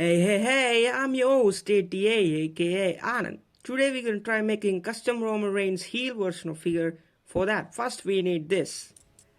Hey, I'm your host ATA aka Anand. Today we're going to try making custom Roman Reigns heel version of figure. For that, first we need this.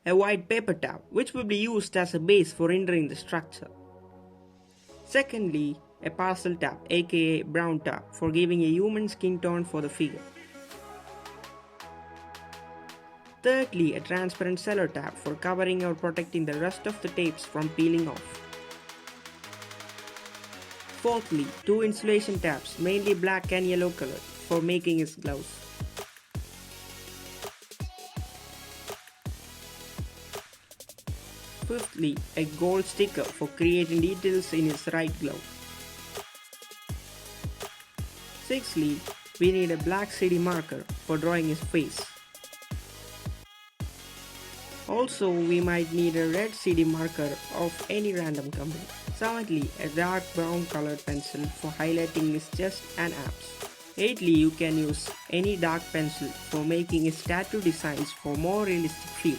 A white paper tab, which will be used as a base for rendering the structure. Secondly, a parcel tab aka brown tab for giving a human skin tone for the figure. Thirdly, a transparent cello tab for covering or protecting the rest of the tapes from peeling off. Fourthly, two insulation tabs, mainly black and yellow color, for making his gloves. Fifthly, a gold sticker for creating details in his right glove. Sixthly, we need a black CD marker for drawing his face. Also, we might need a red CD marker of any random company. Seventhly, a dark brown colored pencil for highlighting his chest and abs. Eighthly, you can use any dark pencil for making his tattoo designs for more realistic feel.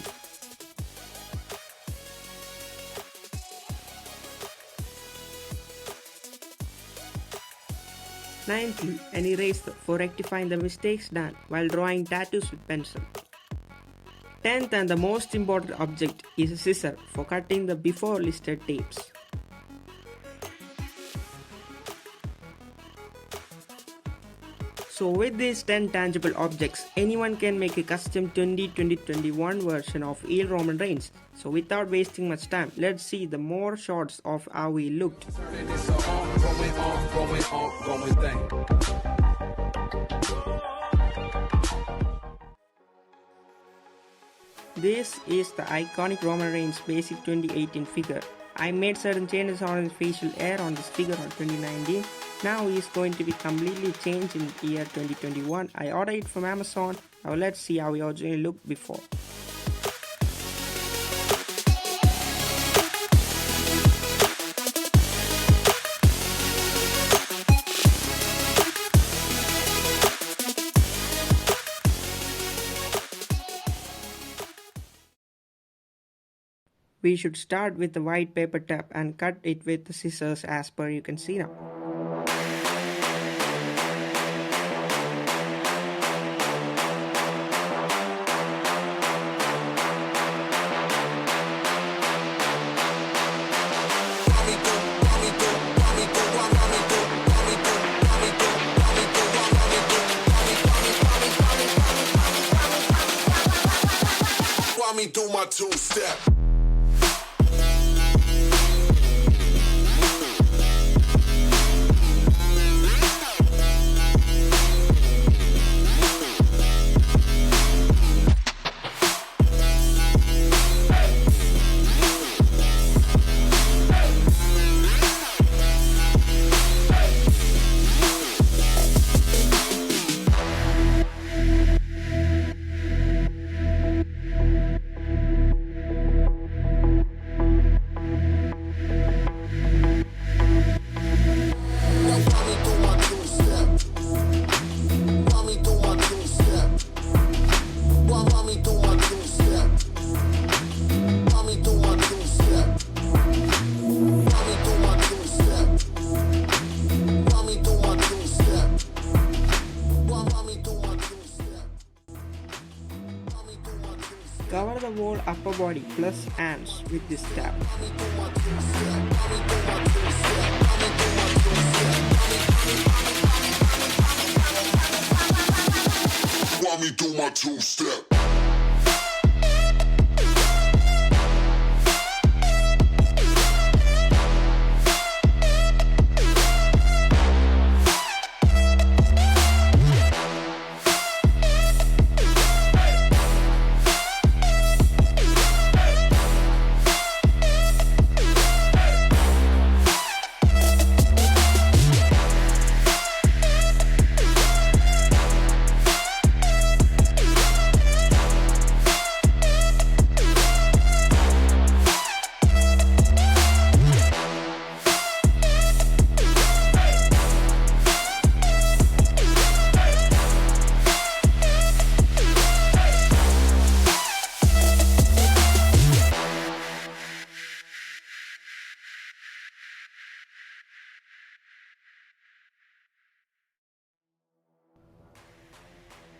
Ninthly, an eraser for rectifying the mistakes done while drawing tattoos with pencil. 10th and the most important object is a scissor for cutting the before listed tapes. So with these 10 tangible objects, anyone can make a custom 2021 version of heel Roman Reigns. So without wasting much time, let's see the more shots of how he looked. This is the iconic Roman Reigns basic 2018 figure. I made certain changes on his facial hair on this figure on 2019. Now he is going to be completely changed in year 2021. I ordered it from Amazon. Now let's see how he originally looked before. We should start with the white paper tab and cut it with the scissors as per you can see now. Me do my two-step. Cover the whole upper body plus hands with this tab. Want me do my two-step.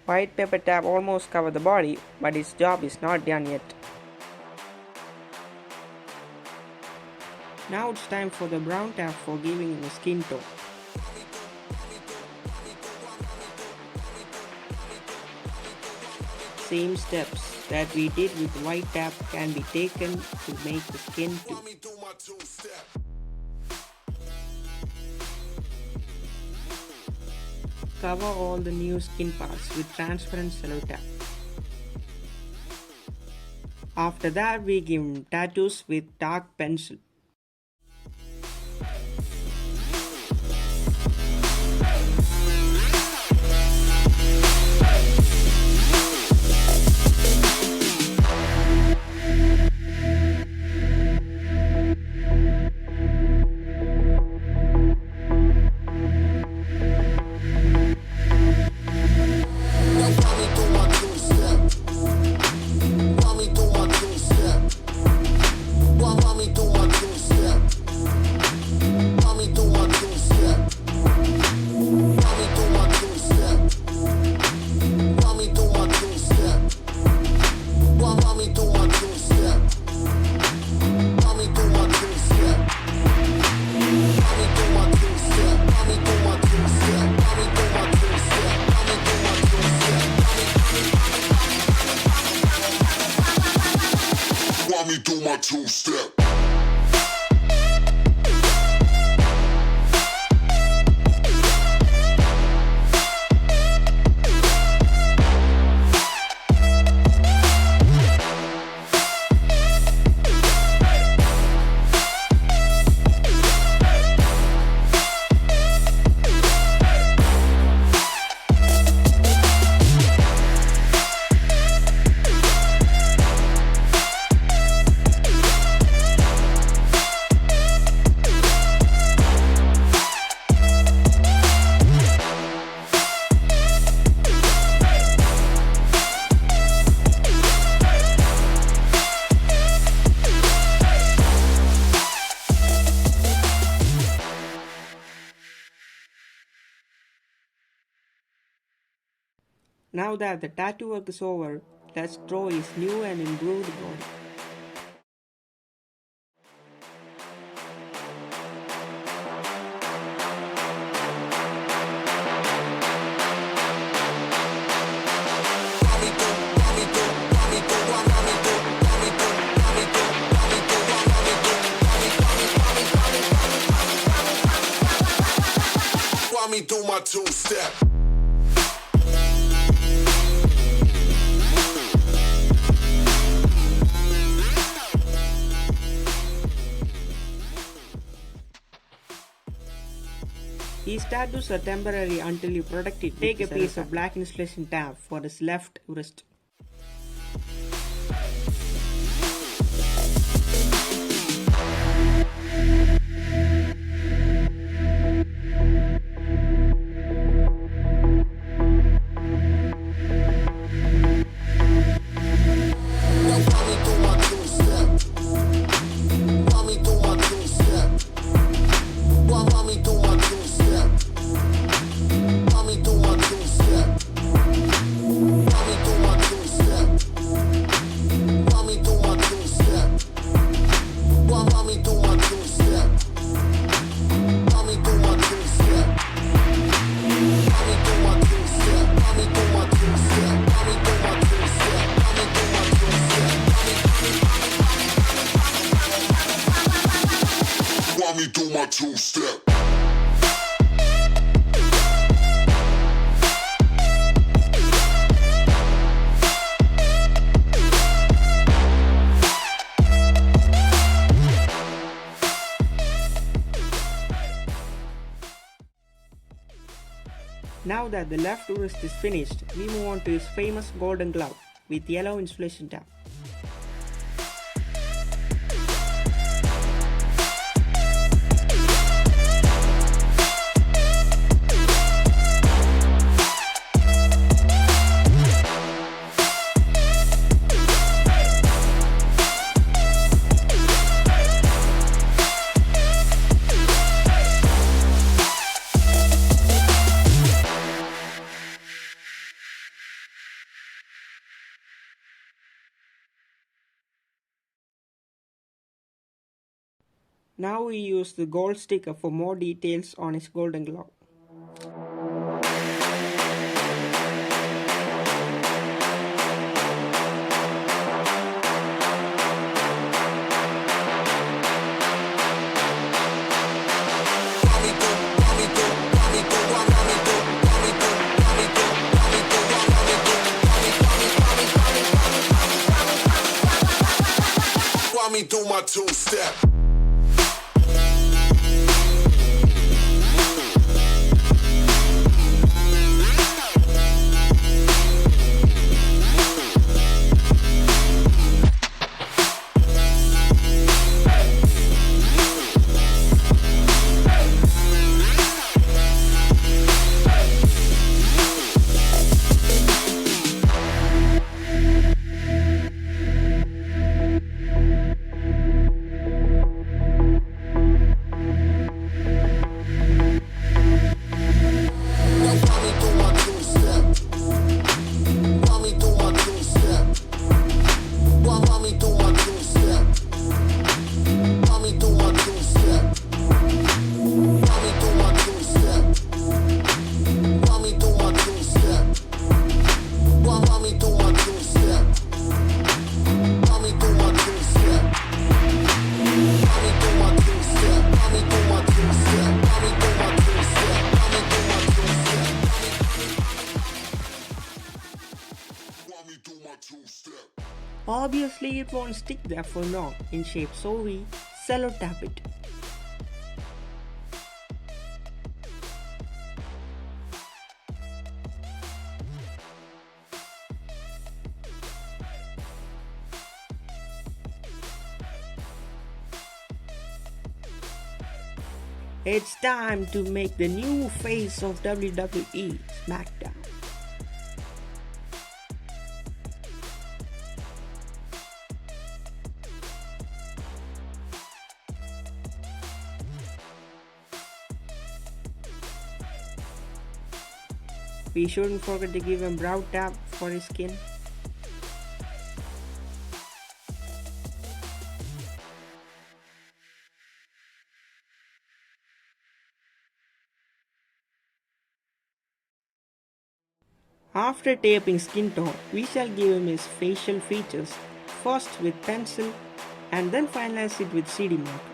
White paper tab almost covered the body, but its job is not done yet. Now it's time for the brown tab for giving him a skin tone. Same steps that we did with white tab can be taken to make the skin too. Cover all the new skin parts with transparent cello tab. After that, we give him tattoos with dark pencil. Me do my two-step. Now that the tattoo work is over, let's draw his new and improved body. Why me do my two-step? These tattoos are temporary until you protect it. Take a piece of black insulation tab for his left wrist. Me do my two-step. Now that the left wrist is finished, we move on to his famous golden glove with yellow insulation tab. Now we use the gold sticker for more details on his golden glove. Me do my two-step. Obviously it won't stick there for long in shape, so we cello tap it. It's time to make the new face of WWE SmackDown. We shouldn't forget to give him brow tap for his skin. After taping skin tone, we shall give him his facial features, first with pencil and then finalize it with CD marker.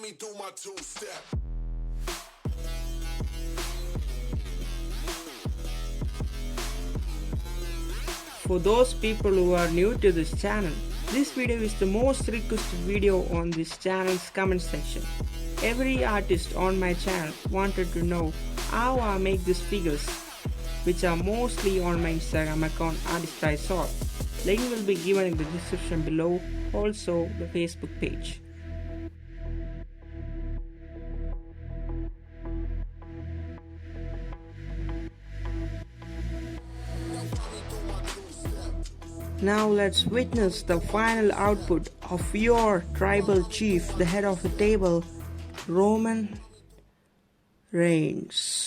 Me do my two-step. For those people who are new to this channel, this video is the most requested video on this channel's comment section. Every artist on my channel wanted to know how I make these figures, which are mostly on my Instagram account attire. Link will be given in the description below, also the Facebook page. Now let's witness the final output of your tribal chief, the head of the table, Roman Reigns.